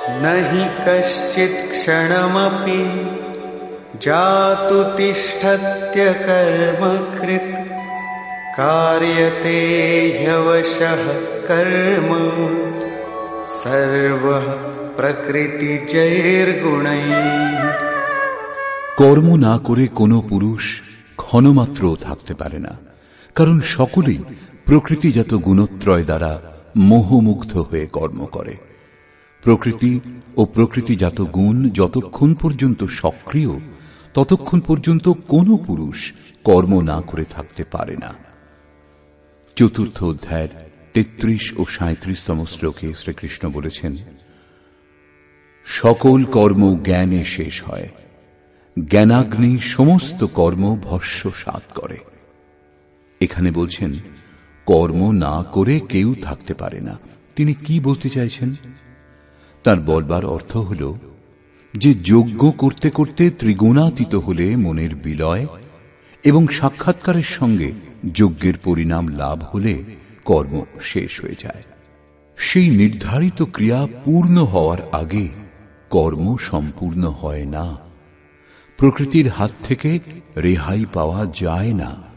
नहि कश्चित् क्षणमपि जातु तिष्ठत्य कर्मकृत् कार्यते ह्यवशः कर्म सर्वः प्रकृतिजैर्गुणैः। কর্ম না করে কোনো পুরুষ ক্ষণমাত্রও থাকতে পারে না, কারণ সকলেই প্রকৃতিজাত গুণত্রয় দ্বারা মোহমুগ্ধ হয়ে কর্ম করে। প্রকৃতি ও প্রকৃতিজাত গুণ যতক্ষণ পর্যন্ত সক্রিয়, ততক্ষণ পর্যন্ত কোনো পুরুষ কর্ম না করে থাকতে পারে না। চতুর্থ অধ্যায়ের 33 ও 37তম শ্লোকে শ্রীকৃষ্ণ বলেছেন, সকল কর্ম জ্ঞানে শেষ হয়, জ্ঞানাগ্নি সমস্ত কর্ম ভস্মসাৎ করে। এখানে বলছেন কর্ম না করে কেউ থাকতে পারে না। তিনি কি বলতে চাইছেন? তার বলবার অর্থ হল যে যজ্ঞ করতে করতে ত্রিগুণাতীত হলে মনের বিলয় এবং সাক্ষাৎকারের সঙ্গে যজ্ঞের পরিণাম লাভ হলে কর্ম শেষ হয়ে যায়। সেই নির্ধারিত ক্রিয়া পূর্ণ হওয়ার আগে কর্ম সম্পূর্ণ হয় না। প্রকৃতির হাত থেকে রেহাই পাওয়া যায় না।